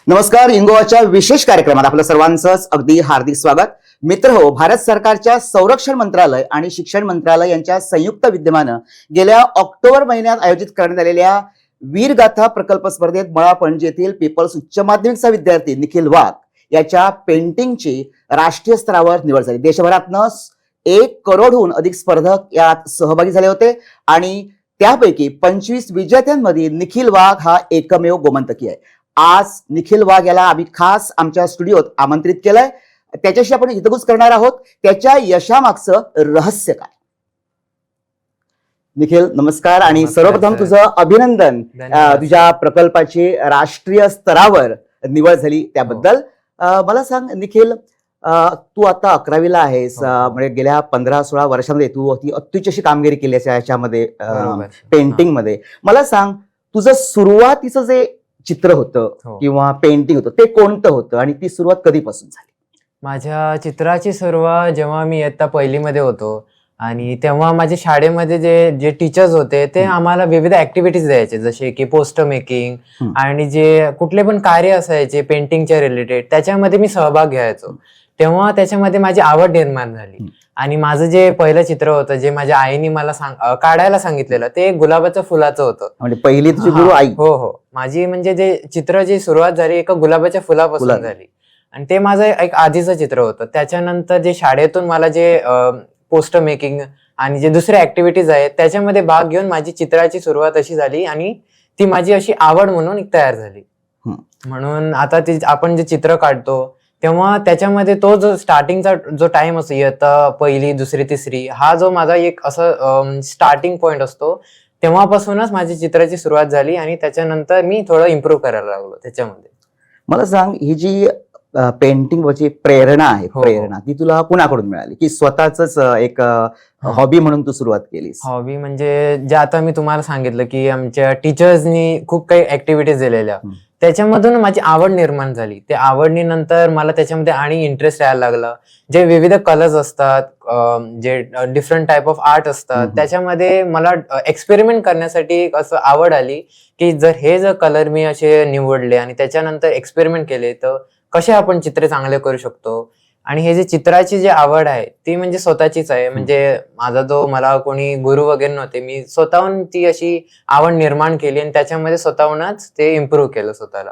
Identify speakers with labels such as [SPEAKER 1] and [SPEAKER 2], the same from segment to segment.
[SPEAKER 1] नमस्कार. इंगोवाच्या विशेष कार्यक्रमात आपलं सर्वांचंच अगदी हार्दिक स्वागत. मित्रहो, भारत सरकारच्या संरक्षण मंत्रालय आणि शिक्षण मंत्रालय यांच्या संयुक्त विद्यमानं गेल्या ऑक्टोबर महिन्यात आयोजित करण्यात आलेल्या वीरगाथा प्रकल्प स्पर्धेत मळा पणजी येथील पीपल्स उच्च माध्यमिकचा विद्यार्थी निखिल वाघ याच्या पेंटिंगची राष्ट्रीय स्तरावर निवड झाली. देशभरातनं 1 करोडहून अधिक स्पर्धक यात सहभागी झाले होते आणि त्यापैकी 25 विजेत्यांमध्ये निखिल वाघ हा एकमेव गोमंतकी आहे. आज निखिल वाघ याला आम्ही खास आमच्या स्टुडिओत आमंत्रित केलंय. त्याच्याशी आपण हितगुज करणार आहोत. त्याच्या यशामागचं रहस्य काय? निखिल, नमस्कार आणि सर्वप्रथम तुझं अभिनंदन. तुझ्या प्रकल्पाची राष्ट्रीय स्तरावर निवड झाली त्याबद्दल. मला सांग निखिल, तू आता 11वीला आहेस. म्हणजे गेल्या 15-16 वर्षांमध्ये तू अत्युच्च अशी कामगिरी केली आहे याच्यामध्ये, पेंटिंग मध्ये. मला सांग, तुझं सुरुवातीचं जे चित्र होतं किंवा पेंटिंग होतं ते कोणतं होतं आणि ती सुरुवात कधीपासून झाली?
[SPEAKER 2] माझ्या चित्राची सुरुवात जेव्हा मी इयत्ता 1ली मध्ये होतो आणि तेव्हा माझ्या शाळेमध्ये जे टीचर्स होते ते आम्हाला विविध ऍक्टिव्हिटीज द्यायचे, जसे की पोस्टर मेकिंग आणि जे कुठले पण कार्य असायचे पेंटिंगच्या रिलेटेड त्याच्यामध्ये मी सहभाग घ्यायचो. तेव्हा त्याच्यामध्ये माझी आवड निर्माण झाली आणि माझं जे पहिलं चित्र होतं जे माझ्या आईने मला काढायला सांगितलेलं ते गुलाबाच्या फुलाचं होतं.
[SPEAKER 1] म्हणजे पहिली तुझी गुरु आई?
[SPEAKER 2] हो. माझी म्हणजे जे चित्राची सुरुवात झाली एका गुलाबाच्या फुलापासून झाली आणि ते माझं एक आधीचं चित्र होतं. त्याच्यानंतर जे शाळेतून मला जे पोस्टर मेकिंग आणि जे दुसरे ऍक्टिव्हिटीज आहेत त्याच्यामध्ये भाग घेऊन माझी चित्राची सुरुवात अशी झाली आणि ती माझी अशी आवड म्हणून एक तयार झाली. म्हणून आता आपण जे चित्र काढतो तेव्हा त्याच्यामध्ये तो जो स्टार्टिंगचा जो टाइम असतो इयत्ता 1ली, 2री, 3री हा जो माझा एक असं स्टार्टिंग पॉइंट असतो तेव्हापासूनच माझी चित्राची सुरुवात झाली आणि त्याच्यानंतर मी थोडं इम्प्रूव्ह करायला लागलो त्याच्यामध्ये.
[SPEAKER 1] मला सांग, ही जी पेंटिंग वरची प्रेरणा आहे, प्रेरणा ती तुला कुणाकडून मिळाली की स्वतःच एक हॉबी म्हणून तू सुरुवात केलीस?
[SPEAKER 2] हॉबी म्हणजे जे आता मी तुम्हाला सांगितलं की आमच्या टीचर्सनी खूप काही ऍक्टिव्हिटीज दिलेल्या, त्याच्यामधून माझी आवड निर्माण झाली. त्या आवडीनंतर मला त्याच्यामध्ये आणि इंटरेस्ट यायला लागला. जे विविध कलर्स असतात, जे डिफरंट टाइप ऑफ आर्ट असतात, त्याच्यामध्ये मला एक्सपेरिमेंट करण्यासाठी असं आवड आली की जर कलर मी असे निवडले आणि त्याच्यानंतर एक्सपेरिमेंट केले तर कसे आपण चित्रे चांगले करू शकतो. आणि हे जे चित्राची जी आवड आहे ती म्हणजे स्वतःचीच आहे. म्हणजे मला कोणी गुरु वगैरे नव्हते, मी स्वतःहून ती अशी आवड निर्माण केली आणि त्याच्यामध्ये स्वतःहूनच ते इम्प्रूव्ह केलं स्वतःला.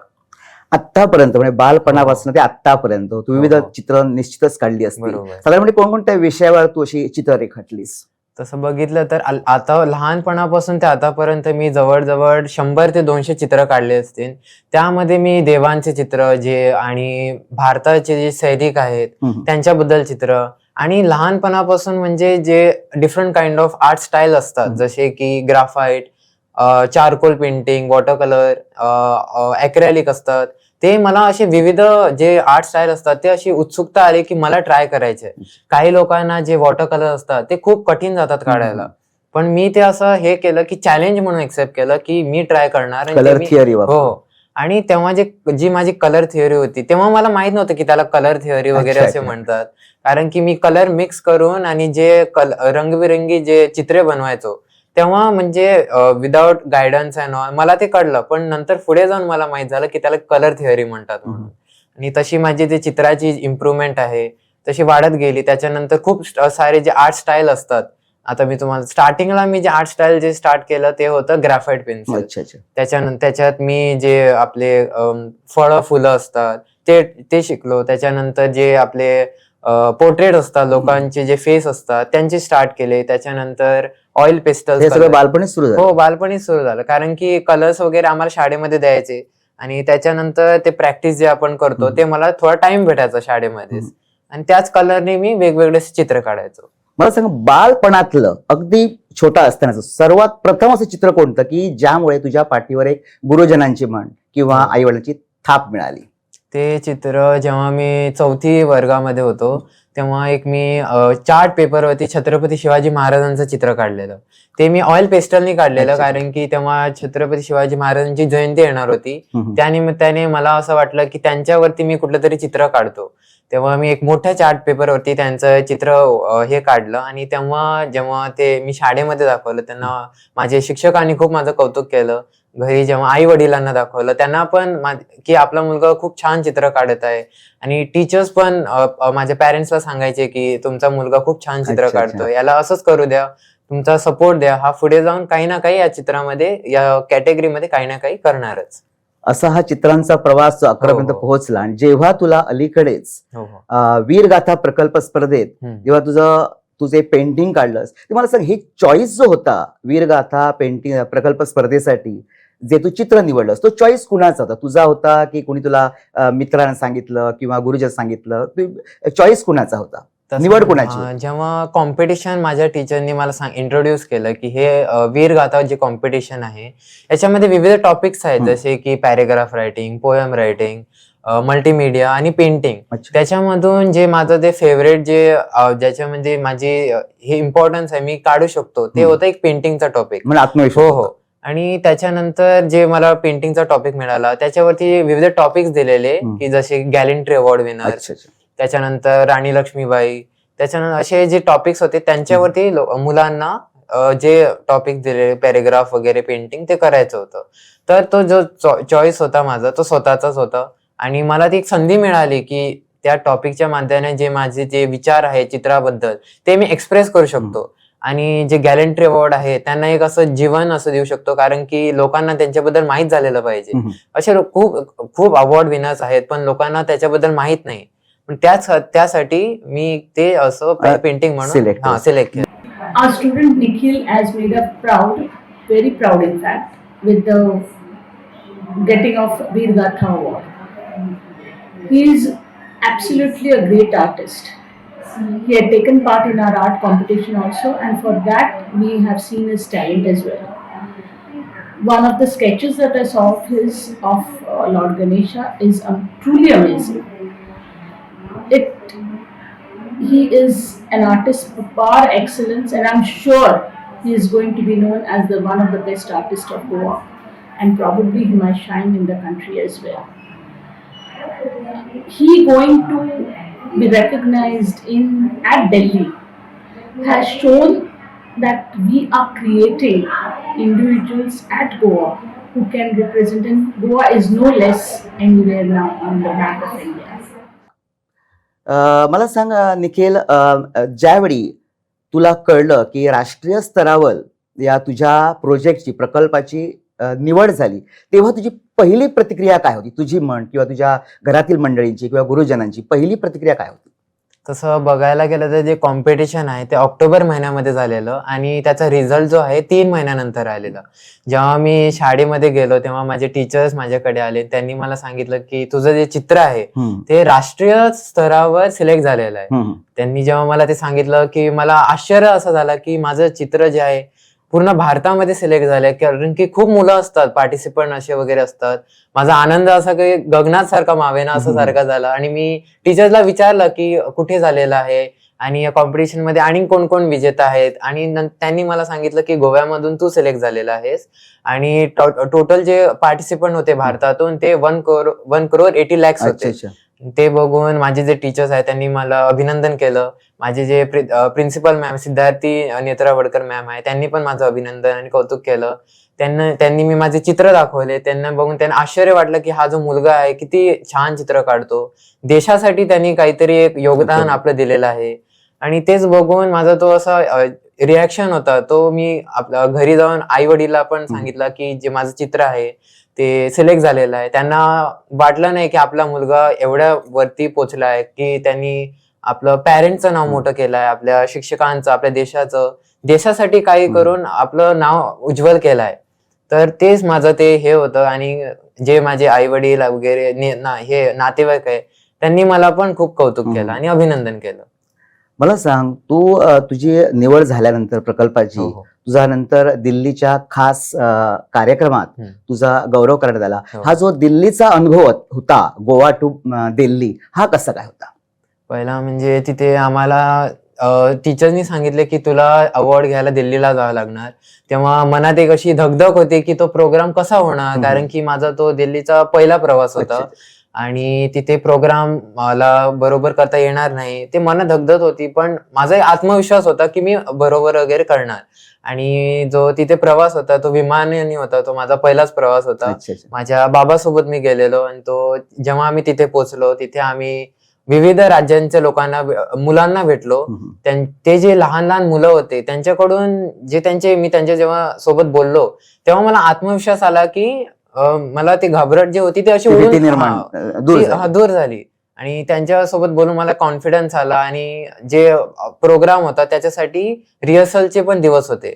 [SPEAKER 1] आतापर्यंत म्हणजे बालपणापासून ते आतापर्यंत तू विविध चित्र निश्चितच काढली असतील. साधारणपणे कोणकोणत्या विषयावर तू अशी चित्र रेखाटलीस?
[SPEAKER 2] तसं बघितलं तर आता लहानपणापासून ते आतापर्यंत मी जवळजवळ 100 ते 200 चित्र काढले असतील. त्यामध्ये मी देवांचे चित्र आणि भारताचे जे सैनिक आहेत त्यांच्याबद्दल चित्र आणि लहानपणापासून म्हणजे जे different kind of art style असतात, जसे की graphite, charcoal painting, water colour, acrylic असतात, ते मला असे विविध जे आर्ट स्टाईल असतात ते अशी उत्सुकता आली की मला ट्राय करायचे. काही लोकांना जे वॉटर कलर असतात ते खूप कठीण जातात काढायला, पण मी ते असं हे केलं की चॅलेंज म्हणून एक्सेप्ट केलं की मी ट्राय करणार.
[SPEAKER 1] Colour theory?
[SPEAKER 2] हो. आणि तेव्हा जी माझी कलर थिअरी होती तेव्हा मला माहित नव्हतं की त्याला कलर थिअरी वगैरे असे म्हणतात, कारण की मी कलर मिक्स करून आणि जे रंगबिरंगी जे चित्रे बनवायचो तेव्हा म्हणजे विदाउट गायडन्स अँड ऑल मला ते कळलं, पण नंतर पुढे जाऊन मला माहित झालं की त्याला कलर थिअरी म्हणतात म्हणून. आणि तशी माझी जे चित्राची इम्प्रुव्हमेंट आहे तशी वाढत गेली. त्याच्यानंतर खूप सारे जे आर्ट स्टाईल असतात, आता मी तुम्हाला स्टार्टिंगला मी जे आर्ट स्टाईल जे स्टार्ट केलं ते होतं ग्राफाईट पेन्सिल. त्याच्यानंतर त्याच्यात मी जे आपले फळं फुलं असतात ते शिकलो. त्याच्यानंतर जे आपले पोर्ट्रेट असतात, लोकांचे जे फेस असतात त्यांचे स्टार्ट केले. त्याच्यानंतर ऑइल पेस्टल.
[SPEAKER 1] बालपणीच सुरू झालं?
[SPEAKER 2] हो, बालपणीच सुरू झालं, कारण की कलर्स वगैरे आम्हाला शाळेमध्ये द्यायचे आणि त्याच्यानंतर ते प्रॅक्टिस जे आपण करतो ते मला थोडा टाइम भेटायचा शाळेमध्येच आणि त्याच कलरने मी वेगवेगळे चित्र काढायचो.
[SPEAKER 1] मला सांग, बालपणातलं अगदी छोटा असतानाचं सर्वात प्रथम असं चित्र कोणतं की ज्यामुळे तुझ्या पाठीवर एक गुरुजनांची म्हण किंवा आई वडिलांची थाप मिळाली?
[SPEAKER 2] ते चित्र जेव्हा मी 4थी वर्गामध्ये होतो तेव्हा मी चार्ट पेपरवरती छत्रपती शिवाजी महाराजांचं चित्र काढलेलं. ते मी ऑइल पेस्टलनी काढलेलं, कारण की तेव्हा छत्रपती शिवाजी महाराजांची जयंती येणार होती. त्यानिमित्ताने मला असं वाटलं की त्यांच्यावरती मी कुठलं तरी चित्र काढतो. तेव्हा मी एक मोठ्या चार्ट पेपरवरती त्यांचं चित्र हे काढलं आणि जेव्हा ते मी शाळेमध्ये दाखवलं त्यांना, माझे शिक्षकांनी खूप माझं कौतुक केलं. घरी जेव्हा आई वडिलांना दाखवलं त्यांना पण की आपला मुलगा खूप छान चित्र काढत आहे. आणि टीचर्स पण माझ्या पॅरेंट्सला सांगायचे की तुमचा मुलगा खूप छान चित्र
[SPEAKER 1] अच्छा,
[SPEAKER 2] काढतोय, याला असंच करू द्या, तुमचा सपोर्ट द्या, हा पुढे जाऊन काही ना काही या चित्रामध्ये, या कॅटेगरीमध्ये काही ना काही करणारच.
[SPEAKER 1] असा हा चित्रांचा प्रवास 11 पर्यंत
[SPEAKER 2] हो.
[SPEAKER 1] पोहोचला. आणि जेव्हा तुला अलीकडेच
[SPEAKER 2] हो हो.
[SPEAKER 1] वीरगाथा प्रकल्प स्पर्धेत जेव्हा तुझे पेंटिंग काढलंस, ते मला सांग, ही चॉईस जो होता वीरगाथा पेंटिंग प्रकल्प स्पर्धेसाठी जे तू चित्र निवडलंस, तो चॉईस कुणाचा होता? तुझा होता की कोणी तुला मित्रांना सांगितलं किंवा गुरुजी सांगितलं? चॉईस कुणाचा होता? निवड कोणाची होती?
[SPEAKER 2] जेव्हा कॉम्पिटिशन माझ्या टीचरनी मला इंट्रोड्यूस केलं की हे वीरगाथा जे कॉम्पिटिशन आहे, याच्यामध्ये विविध टॉपिक्स आहेत, जसे की paragraph writing, poem writing, multimedia आणि पेंटिंग.
[SPEAKER 1] अच्छा.
[SPEAKER 2] त्याच्यामधून जे माझं ते फेवरेट, ज्याच्यामध्ये माझी हे इम्पॉर्टन्स आहे, मी काढू शकतो, ते होतं एक पेंटिंगचा टॉपिक.
[SPEAKER 1] म्हणजे आत्मविश्वास
[SPEAKER 2] हो हो. आणि त्याच्यानंतर जे मला पेंटिंगचा टॉपिक मिळाला, त्याच्यावरती विविध टॉपिक्स दिलेले, की जसे गॅलेंट्री अवॉर्ड विनर,
[SPEAKER 1] अच्छा, अच्छा.
[SPEAKER 2] त्याच्यानंतर राणी लक्ष्मीबाई, त्याच्यानंतर असे जे टॉपिक्स होते त्यांच्यावरती मुलांना जे टॉपिक दिले, पॅरेग्राफ वगैरे पेंटिंग, ते करायचं होतं. तर तो जो चॉईस होता माझा, तो स्वतःचाच होता. आणि मला ती एक संधी मिळाली की त्या टॉपिकच्या माध्यमाने जे माझे जे विचार आहे चित्राबद्दल, ते मी एक्सप्रेस करू शकतो. आणि जे गॅलेंट्री अवॉर्ड आहे त्यांना एक असं जीवन असं देऊ शकतो, कारण की लोकांना त्यांच्याबद्दल माहित झालेलं पाहिजे. असे खूप खूप अवॉर्ड विनर्स आहेत, पण लोकांना त्याच्याबद्दल माहित नाही. पण त्यासाठी मी ते असं पेंटिंग म्हणून सिलेक्ट केलं.
[SPEAKER 3] Our student Nikhil has made us proud, very proud in fact, with the getting of Veer Gatha award. He is absolutely a great artist. He had taken part in our art competition also, and for that we have seen his talent as well. One of the sketches that I saw of Lord Ganesha is truly amazing. He is an artist par excellence, and I'm sure he is going to be known as one of the best artists of Goa, and probably he might shine in the country as well. He going to be recognized at Delhi has shown that we are creating individuals at Goa who can represent, and Goa is no less anywhere now on the map of India.
[SPEAKER 1] मला सांग निखिल, ज्यावेळी तुला कळलं की राष्ट्रीय स्तरावर या तुझ्या प्रोजेक्टची, प्रकल्पाची निवड झाली, तेव्हा तुझी पहिली प्रतिक्रिया काय होती? तुझी म्हण किंवा तुझ्या घरातील मंडळींची किंवा गुरुजनांची पहिली प्रतिक्रिया काय होती?
[SPEAKER 2] तसं बघायला गेलं तर जे कॉम्पिटिशन आहे ते ऑक्टोबर महिन्यामध्ये झालेलं, आणि त्याचा रिझल्ट जो आहे 3 महिन्यानंतर आलेला. जेव्हा मी शाळेमध्ये गेलो तेव्हा माझे टीचर्स माझ्याकडे आले. त्यांनी मला सांगितलं की तुझं जे चित्र आहे ते राष्ट्रीय स्तरावर सिलेक्ट झालेलं आहे. त्यांनी जेव्हा मला ते सांगितलं की मला आश्चर्य असं झालं की माझं चित्र जे आहे पूर्ण भारतामध्ये सिलेक्ट झालंय, कारण की खूप मुलं असतात, पार्टिसिपंट असे वगैरे असतात. माझा आनंद असा काही गगनात सारखा मावेना असं सारखा झाला. आणि मी टीचर्सला विचारलं की कुठे झालेलं आहे आणि या कॉम्पिटिशन मध्ये आणि कोण कोण विजेता आहेत, आणि त्यांनी मला सांगितलं की गोव्यामधून तू सिलेक्ट झालेला आहेस. आणि टोटल जे पार्टिसिपंट होते भारतातून ते 1 crore 80 lakhs होते. ते बघून माझे जे टीचर्स आहेत त्यांनी मला अभिनंदन केलं. माझे जे प्रिन्सिपल मॅम सिद्धार्थी नेत्रावडकर मॅम आहे, त्यांनी पण माझं अभिनंदन आणि कौतुक केलं. त्यांनी मी माझे चित्र दाखवले. त्यांना बघून त्यांना आश्चर्य वाटलं की हा जो मुलगा आहे किती छान चित्र काढतो, देशासाठी त्यांनी काहीतरी एक योगदान आपलं दिलेलं आहे. आणि तेच बघून माझा तो असा रिॲक्शन होता, तो मी आपल्या घरी जाऊन आई वडिलांना पण सांगितलं की जे माझं चित्र आहे ते सिलेक्ट झालेलं आहे. त्यांना वाटलं नाही की आपला मुलगा एवढ्या वरती पोहोचलाय, की त्यांनी आपलं पॅरेंटचं नाव मोठं केलंय, आपल्या शिक्षकांचं, आपल्या देशासाठी काही करून आपलं नाव उज्ज्वल केलंय. तर तेच माझं ते हे होतं. आणि जे माझे आई वडील वगैरे हे नातेवाईक आहे त्यांनी मला पण खूप कौतुक केलं आणि अभिनंदन केलं.
[SPEAKER 1] मला सांग, तुझी निवड झाल्यानंतर प्रकल्पाची, तुझा नंतर दिल्लीच्या खास कार्यक्रमात तुझा गौरव करण्यात आला. हा जो दिल्लीचा अनुभव होता, गोवा टू दिल्ली, हा कसा काय होता?
[SPEAKER 2] पहिला म्हणजे तिथे आम्हाला टीचरनी सांगितले की तुला अवॉर्ड घ्यायला दिल्लीला जावं लागणार. तेव्हा मनात एक अशी धगधग होती की तो प्रोग्राम कसा होणार, कारण की माझा तो दिल्लीचा पहिला प्रवास होता. आणि तिथे प्रोग्राम मला बरोबर करता येणार नाही, ते मन धगधग होती, पण माझा एक आत्मविश्वास होता की मी बरोबर वगैरे करणार. आणि जो तिथे प्रवास होता तो विमानाने होता, तो माझा पहिलाच प्रवास होता.
[SPEAKER 1] अच्छा अच्छा.
[SPEAKER 2] माझ्या बाबासोबत मी गेलेलो आणि तो जेव्हा आम्ही तिथे पोहोचलो, तिथे आम्ही विविध राज्यांच्या लोकांना मुलांना भेटलो. ते जे लहान लहान मुलं होते त्यांच्याकडून मी त्यांच्या जेव्हा सोबत बोललो, तेव्हा मला आत्मविश्वास आला की मला ती घाबरट जी होती ती अशी
[SPEAKER 1] ती भीती
[SPEAKER 2] उडून
[SPEAKER 1] निर्माण दूर
[SPEAKER 2] ती
[SPEAKER 1] झाली.
[SPEAKER 2] दूर झाली. आणि त्यांच्यासोबत बोलून मला कॉन्फिडन्स आला. आणि जे प्रोग्राम होता त्याच्यासाठी रिहर्सलचे पण दिवस होते.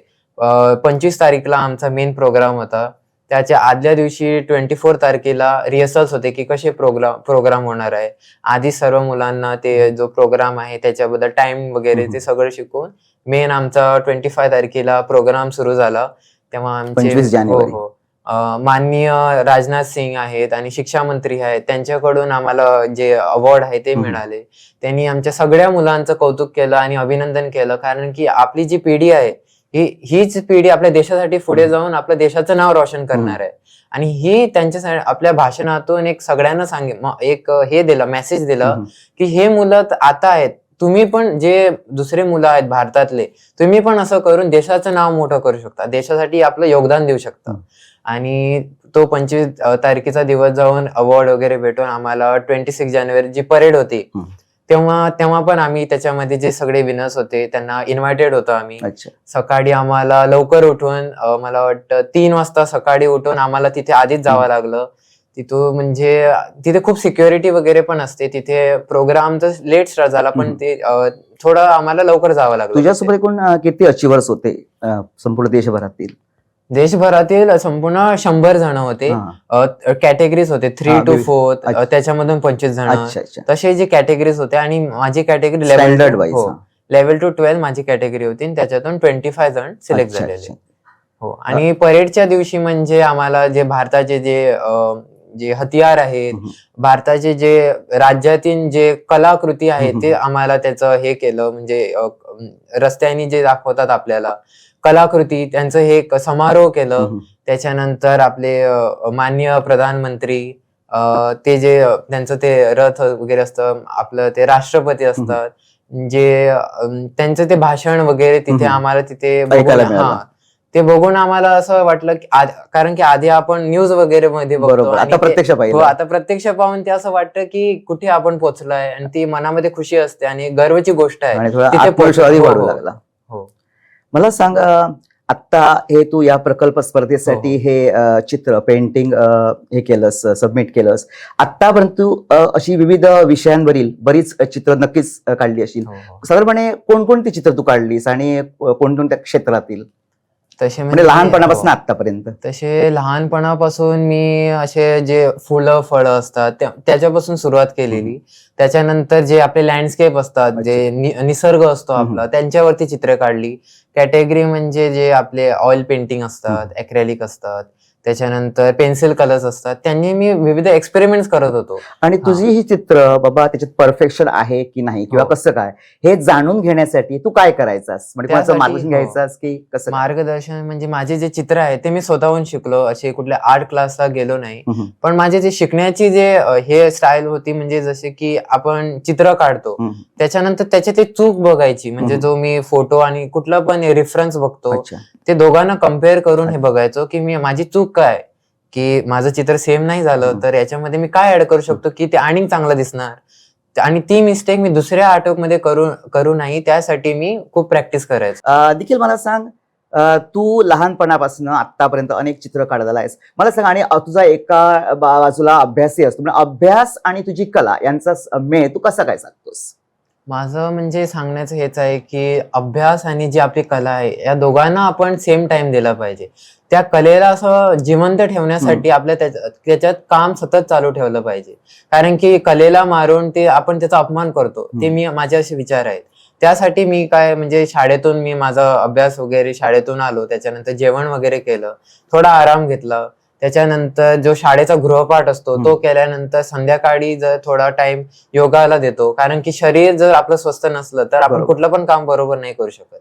[SPEAKER 2] 25 तारीखला आमचा मेन प्रोग्राम होता. त्याच्या आदल्या दिवशी 24 तारखेला रिहर्सल्स होते की कसे प्रोग्राम होणार आहे. आधी सर्व मुलांना ते जो प्रोग्राम आहे त्याच्याबद्दल टाइम वगैरे ते सगळं शिकवून मेन आमचा 25 तारखेला प्रोग्राम सुरू झाला. तेव्हा
[SPEAKER 1] 25 जानेवारी.
[SPEAKER 2] हो. माननीय राजनाथ सिंग आहेत आणि शिक्षा मंत्री आहेत, त्यांच्याकडून आम्हाला जे अवॉर्ड आहे ते मिळाले. त्यांनी आमच्या सगळ्या मुलांचं कौतुक केलं आणि अभिनंदन केलं, कारण की आपली जी पिढी आहे हीच पिढी आपल्या देशासाठी पुढे जाऊन आपल्या देशाचं नाव रोशन करणार आहे. आणि ही त्यांच्यासाठी आपल्या भाषणातून एक सगळ्यांना एक हे दिलं, मेसेज दिलं की हे मुलं आता आहेत, तुम्ही पण जे दुसरे मुलं आहेत भारतातले, तुम्ही पण असं करून देशाचं नाव मोठं करू शकता, देशासाठी आपलं योगदान देऊ शकता. आणि तो 25 तारखेचा दिवस जाऊन अवॉर्ड वगैरे भेटून आम्हाला 26 जानेवारी जी परेड होती तेव्हा पण आम्ही त्याच्यामध्ये जे सगळे विनर्स होते त्यांना इन्व्हायटेड होतो आम्ही. सकाळी आम्हाला लवकर उठून मला वाटतं 3 वाजता सकाळी उठून आम्हाला तिथे आधीच जावं लागलं. तिथून म्हणजे तिथे खूप सिक्युरिटी वगैरे पण असते. तिथे प्रोग्राम तर लेट स्टार्ट झाला पण ते थोडं आम्हाला लवकर जावं लागलं.
[SPEAKER 1] तुझ्यासोबत एकूण किती अचिव्हर्स होते संपूर्ण देशभरातील?
[SPEAKER 2] देशभरातील संपूर्ण 100 जण होते. कॅटेगरीज होते 3 to 4, त्याच्यामधून 25 जण. तसे जे कॅटेगरीज होते आणि माझी कॅटेगरी लेवल टू 12 माझी कॅटेगरी होती आणि त्याच्यातून 25 जण सिलेक्ट झालेले. हो. आणि परेडच्या दिवशी म्हणजे आम्हाला जे भारताचे जे हतियार आहेत, भारताचे जे राज्यातील जे कलाकृती आहे ते आम्हाला त्याचं हे केलं, म्हणजे रस्त्याने जे दाखवतात आपल्याला कलाकृती, त्यांचं हे एक समारोह केलं. त्याच्यानंतर आपले माननीय प्रधानमंत्री ते जे त्यांचं ते रथ वगैरे असतं, आपलं ते राष्ट्रपती असतात, जे त्यांचं ते भाषण वगैरे तिथे आम्हाला तिथे ते बघून आम्हाला असं वाटलं की कारण की आधी आपण न्यूज वगैरे मध्ये बघतो,
[SPEAKER 1] आता प्रत्यक्ष पाहिलं.
[SPEAKER 2] आता प्रत्यक्ष पाहून ते असं वाटतं की कुठे आपण पोहोचलोय आणि ती मनामध्ये खुशी असते आणि गर्वाची गोष्ट आहे.
[SPEAKER 1] हो. मला सांग, आता हे तू या प्रकल्प स्पर्धेसाठी हे चित्र पेंटिंग हे केलंस, सबमिट केलंस. आतापर्यंत तू अशी विविध विषयांवरील बरीच चित्र नक्कीच काढली असतील. साधारणपणे कोणकोणती चित्र तू काढलीस आणि कोणकोणत्या क्षेत्रातील?
[SPEAKER 2] तसे
[SPEAKER 1] म्हणजे लहानपणापासून आतापर्यंत?
[SPEAKER 2] तसे लहानपणापासून मी असे जे फुलं फळं असतात त्याच्यापासून सुरुवात केलेली. त्याच्यानंतर जे आपले लँडस्केप असतात, जे निसर्ग असतो आपला, त्यांच्यावरती चित्र काढली. कॅटेगरी म्हणजे जे आपले ऑइल पेंटिंग असतात, ॲक्रेलिक असतात, त्याच्यानंतर पेन्सिल कलर्स असतात, त्यांनी मी विविध एक्सपेरिमेंट्स करत होतो.
[SPEAKER 1] आणि तुझी ही चित्र बाबा त्याच्यात परफेक्शन आहे की नाही किंवा कसं काय हे जाणून घेण्यासाठी तू काय करायचास? म्हणजे कोणाचं मार्गदर्शन घ्यायचास की कसं?
[SPEAKER 2] मार्गदर्शन म्हणजे माझे जे चित्र आहे ते मी स्वतःहून शिकलो, असे कुठल्या आर्ट क्लासला गेलो नाही. पण माझे जे शिकण्याची जे हे स्टाईल होती, म्हणजे जसे की आपण चित्र काढतो त्याच्यानंतर त्याच्यात चूक बघायची, म्हणजे जो मी फोटो आणि कुठला पण रेफरन्स बघतो ते दोघांना कम्पेअर करून हे बघायचो की मी माझी चूक काय, की माझं चित्र सेम नाही झालं तर याच्यामध्ये मी काय ऍड करू शकतो की ते आणि चांगलं दिसणार. आणि ती मिस्टेक मी दुसऱ्या आर्टवर्क मध्ये करू नाही, त्यासाठी मी खूप प्रॅक्टिस करायचो.
[SPEAKER 1] देखील मला सांग, तू लहानपणापासून आतापर्यंत अनेक चित्र काढलेला आहेस. मला सांग, आणि तुझा एका बाजूला अभ्यासही असतो, म्हणजे अभ्यास आणि तुझी कला यांचा मेळ तू कसा काय साधतोस?
[SPEAKER 2] माझं म्हणजे सांगण्याचं हेच आहे की अभ्यास आणि जी आपली कला आहे या दोघांना आपण सेम टाइम दिला पाहिजे. त्या कलेला असं जिवंत ठेवण्यासाठी आपल्या त्याच्यात काम सतत चालू ठेवलं पाहिजे. कारण की कलेला मारून ते आपण त्याचा अपमान करतो, ते माझे असे विचार आहेत. त्यासाठी मी काय म्हणजे शाळेतून मी माझा अभ्यास वगैरे शाळेतून आलो, त्याच्यानंतर जेवण वगैरे केलं, थोडा आराम घेतला. त्याच्यानंतर जो शाळेचा गृहपाठ असतो तो केल्यानंतर संध्याकाळी जर थोडा टाइम योगाला देतो, कारण की शरीर जर आपलं स्वस्थ नसलं तर आपण कुठलं पण काम बरोबर नाही करू शकत.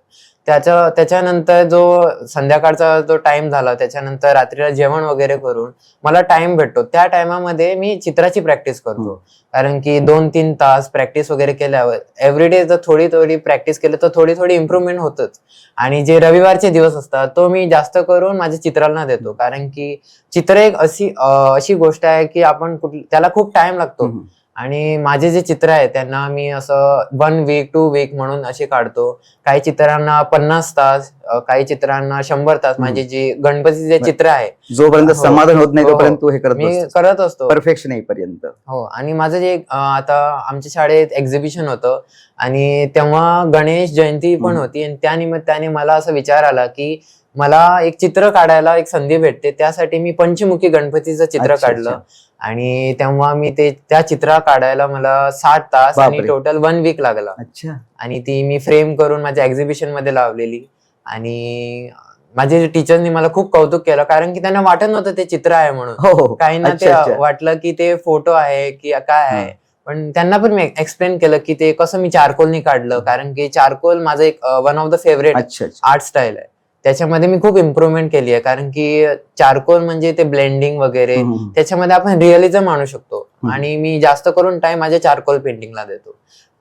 [SPEAKER 2] त्याच्यानंतर जो संध्याकाळचा जो टाइम झाला, त्याच्यानंतर रात्रीला जेवण वगैरे करून मला टाइम भेटतो, त्या टायमामध्ये मी चित्राची प्रॅक्टिस करतो. कारण की 2-3 तास प्रॅक्टिस वगैरे केल्यावर एव्हरीडे जर थोडी थोडी प्रॅक्टिस केली तर थोडी थोडी इम्प्रूव्हमेंट होतच. आणि जे रविवारचे दिवस असतात तो मी जास्त करून माझ्या चित्रांना देतो, कारण की चित्र एक अशी गोष्ट आहे की आपण त्याला खूप टाइम लागतो. आणि माझे जे चित्र आहे त्यांना मी असं 1 वीक 2 वीक म्हणून असे काढतो. काही चित्रांना 50 तास, काही चित्रांना 100 तास. माझे जे गणपतीचे चित्र आहे
[SPEAKER 1] जोपर्यंत
[SPEAKER 2] हो,
[SPEAKER 1] समाधान होत नाही
[SPEAKER 2] हो,
[SPEAKER 1] तोपर्यंत तू हे
[SPEAKER 2] मी करत असतो.
[SPEAKER 1] परफेक्शन येईपर्यंत.
[SPEAKER 2] हो. आणि माझं जे आता आमच्या शाळेत एक्झिबिशन होतं आणि तेव्हा गणेश जयंती पण होती, आणि त्या निमित्ताने मला असा विचार आला की मला एक चित्र काढायला एक संधी भेटते, त्यासाठी मी पंचमुखी गणपतीचं चित्र
[SPEAKER 1] अच्छा,
[SPEAKER 2] काढलं.
[SPEAKER 1] अच्छा.
[SPEAKER 2] आणि तेव्हा मी त्या चित्र काढायला मला 60 तास आणि
[SPEAKER 1] बापरे.
[SPEAKER 2] टोटल 1 वीक लागला.
[SPEAKER 1] अच्छा.
[SPEAKER 2] आणि ती मी फ्रेम करून माझ्या एक्झिबिशन मध्ये लावलेली. आणि माझे टीचरनी मला खूप कौतुक केलं, कारण की त्यांना वाटत नव्हतं ते चित्र आहे म्हणून.
[SPEAKER 1] हो हो.
[SPEAKER 2] काहींना
[SPEAKER 1] अच्छा,
[SPEAKER 2] ते
[SPEAKER 1] अच्छा.
[SPEAKER 2] वाटलं की ते फोटो आहे की काय आहे. पण त्यांना पण मी एक्सप्लेन केलं की ते कसं मी चारकोलनी काढलं, कारण की चारकोल माझं एक वन ऑफ द फेवरेट
[SPEAKER 1] अच्छा अच्छा.
[SPEAKER 2] आर्ट स्टाईल आहे. त्याच्यामध्ये मी खूप इम्प्रूव्हमेंट केली आहे, कारण की चारकोल म्हणजे ते ब्लेंडिंग वगैरे त्याच्यामध्ये आपण रिअलिझम आणू शकतो. आणि मी जास्त करून टाइम माझ्या चारकोल पेंटिंगला देतो.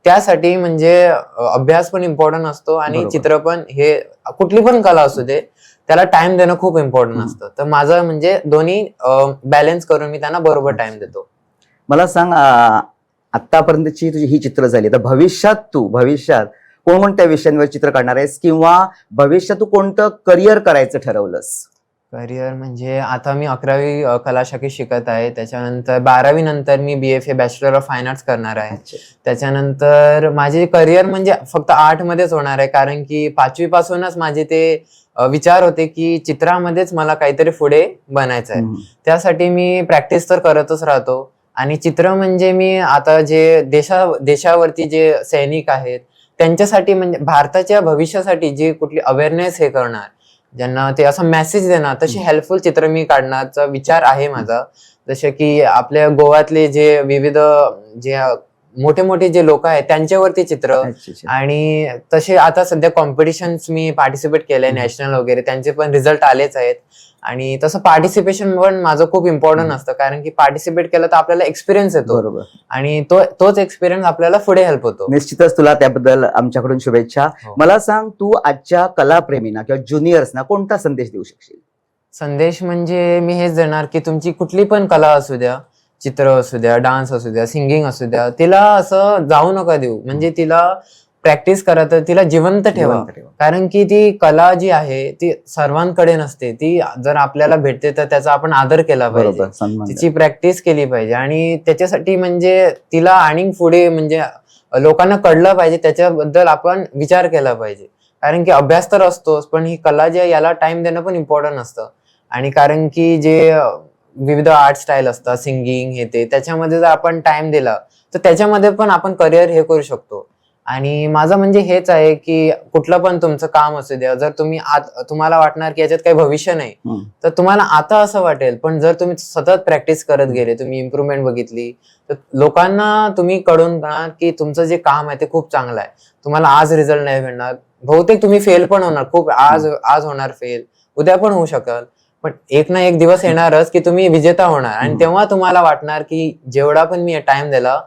[SPEAKER 2] त्यासाठी म्हणजे अभ्यास पण इम्पॉर्टंट असतो आणि
[SPEAKER 1] बरोबर.
[SPEAKER 2] चित्र पण, हे कुठली पण कला असू दे त्याला टाइम देणं खूप इम्पॉर्टंट असतं. तर माझं म्हणजे दोन्ही बॅलन्स करून मी त्यांना बरोबर टाइम देतो.
[SPEAKER 1] मला सांग, आतापर्यंतची तुझी ही चित्र झाली, तर भविष्यात कोणत्या विषयांवर चित्र काढणार आहेस, किंवा भविष्यात तू कोणतं करिअर करायचं ठरवलंस?
[SPEAKER 2] करिअर म्हणजे आता मी 11वी कला शाखेत शिकत आहे. त्याच्यानंतर 12वी नंतर मी BFA bachelor of fine arts करणार आहे. त्याच्यानंतर माझे करिअर म्हणजे फक्त आर्ट मध्येच होणार आहे, कारण की 5वी पासूनच माझे ते विचार होते की चित्रामध्येच मला काहीतरी पुढे बनायचं आहे. त्यासाठी मी प्रॅक्टिस तर करतच राहतो. आणि चित्र म्हणजे मी आता जे देशावरती जे सैनिक आहेत त्यांच्यासाठी, म्हणजे भारताच्या भविष्यासाठी जे कुठली अवेअरनेस हे करणार, ज्यांना ते असं मेसेज देणार, तशी हेल्पफुल चित्र मी काढण्याचा विचार आहे माझा. जसे की आपल्या गोव्यातले जे विविध जे मोठे मोठे जे लोक आहेत त्यांच्यावरती चित्र. आणि तसे आता सध्या कॉम्पिटिशन्स मी पार्टिसिपेट केलंय नॅशनल वगैरे, त्यांचे पण रिझल्ट आलेच आहेत. आणि तसं पार्टिसिपेशन पण माझं खूप इम्पॉर्टंट असतं, कारण की पार्टिसिपेट केलं तर आपल्याला एक्सपिरियन्स येतो.
[SPEAKER 1] बरोबर.
[SPEAKER 2] आणि तोच एक्सपिरियन्स आपल्याला पुढे हेल्प होतो.
[SPEAKER 1] निश्चितच तुला त्याबद्दल आमच्याकडून शुभेच्छा. मला सांग, तू आजच्या कलाप्रेमींना किंवा ज्युनियर्सना कोणता संदेश देऊ शकशील?
[SPEAKER 2] संदेश म्हणजे मी हेच देणार की तुमची कुठली पण कला असू द्या, चित्र असू द्या, डान्स असू द्या, सिंगिंग असू द्या, तिला असं जाऊ नका देऊ. म्हणजे तिला प्रॅक्टिस करा, तर तिला जिवंत ठेवा. कारण की ती कला जी आहे ती सर्वांकडे नसते. ती जर आपल्याला भेटते तर त्याचा आपण आदर केला पाहिजे, तिची प्रॅक्टिस केली पाहिजे. आणि त्याच्यासाठी म्हणजे तिला आणि पुढे म्हणजे लोकांना कळलं पाहिजे, त्याच्याबद्दल आपण विचार केला पाहिजे. कारण की अभ्यास तर असतोच, पण ही कला जी आहे याला टाइम देणं पण इम्पॉर्टंट असतं. आणि कारण की जे विविध आर्ट स्टाईल असतात, सिंगिंग हे ते, त्याच्यामध्ये जर आपण टाइम दिला तर त्याच्यामध्ये पण आपण करिअर हे करू शकतो. आणि माझं म्हणजे हेच आहे की कुठलं पण तुमचं काम असू द्या, जर तुम्हाला वाटणार की याच्यात काही भविष्य नाही, तर तुम्हाला आता असं वाटेल, पण जर तुम्ही सतत प्रॅक्टिस करत गेले, तुम्ही इम्प्रूव्हमेंट बघितली, तर लोकांना तुम्ही कळून जाणार की तुमचं जे काम आहे ते खूप चांगलं आहे. तुम्हाला आज रिझल्ट नाही भेटणार, बहुतेक तुम्ही फेल पण होणार, खूप आज होणार फेल, उद्या पण होऊ शकेल, पण एक ना एक दिवस येणारच की तुम्ही विजेता होणार. आणि तेव्हा तुम्हाला वाटणार की जेवढा पण मी टाइम दिला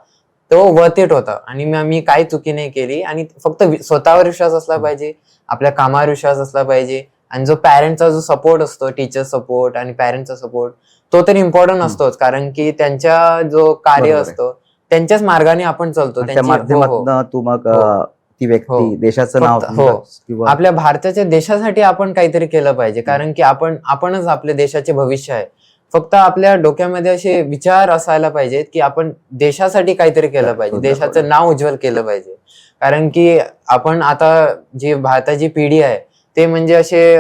[SPEAKER 2] तो वर्थ इट होता, आणि मी काही चुकी नाही केली. आणि फक्त स्वतःवर विश्वास असला पाहिजे, आपल्या कामावर विश्वास असला पाहिजे. आणि जो पॅरेंटचा जो सपोर्ट असतो, टीचर सपोर्ट आणि पॅरेंटचा सपोर्ट, तो तर इम्पॉर्टंट असतोच, कारण की त्यांच्या जो कार्य असतो त्यांच्याच मार्गाने आपण चालतो.
[SPEAKER 1] त्या माध्यमातून तू मग ती व्यक्ती देशाचं नाव,
[SPEAKER 2] आपल्या भारताच्या देशासाठी आपण काहीतरी केलं पाहिजे, कारण की आपणच आपल्या देशाचे भविष्य आहे. फक्त आपल्या डोक्यामध्ये असे विचार असायला पाहिजेत की आपण देशासाठी काहीतरी केलं पाहिजे, देशाचं नाव उज्ज्वल केलं पाहिजे. कारण की आपण आता जी भारताची पिढी आहे ते म्हणजे असे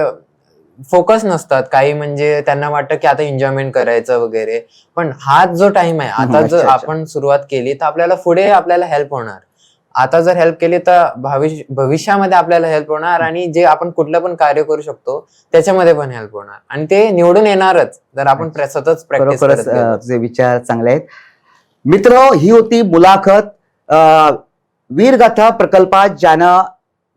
[SPEAKER 2] फोकस नसतात, काही म्हणजे त्यांना वाटतं की आता एन्जॉयमेंट करायचं वगैरे. पण हा जो टाइम आहे आता, जर आपण सुरुवात केली तर आपल्याला पुढे आपल्याला हेल्प होणार. आता जर हेल्प केली तर भविष्यामध्ये आपल्याला हेल्प होणार, आणि जे आपण कुठलं पण कार्य करू शकतो त्याच्यामध्ये पण हेल्प होणार, आणि ते निवडून येणारच जर आपण सतत प्रॅक्टिस करत गेलो.
[SPEAKER 1] तुझे विचार चांगले आहेत. मित्र, ही होती मुलाखत वीरगाथा प्रकल्पात ज्यानं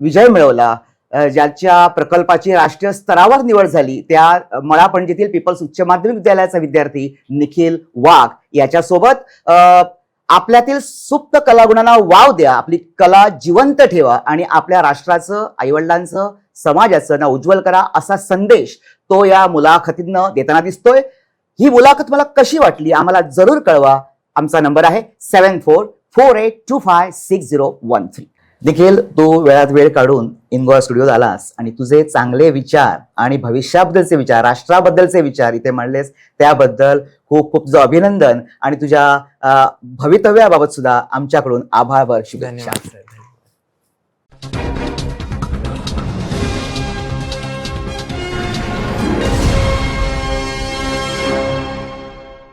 [SPEAKER 1] विजय मिळवला ज्याच्या प्रकल्पाची राष्ट्रीय स्तरावर निवड झाली त्या मळा पणजीतील पीपल्स उच्च माध्यमिक विद्यालयाचा विद्यार्थी निखिल वाघ याच्यासोबत आपल्यातील सुप्त कलागुणांना वाव द्या, आपली कला जिवंत ठेवा आणि आपल्या राष्ट्राचं, आईवडिलांचं, समाजाचं नाव उज्ज्वल करा असा संदेश तो या मुलाखतीनं देताना दिसतोय. ही मुलाखत मला कशी वाटली आम्हाला जरूर कळवा. आमचा नंबर आहे 7448256013. निखिल, तू वेळात वेळ काढून इनगोआ स्टुडिओत आलास आणि तुझे चांगले विचार आणि भविष्याबद्दलचे विचार, राष्ट्राबद्दलचे विचार इथे मांडलेस त्याबद्दल खूप खूप तुझं अभिनंदन आणि तुझ्या भवितव्याबाबत सुद्धा आमच्याकडून आभार व शुभेच्छा.
[SPEAKER 2] धन्यवाद सर.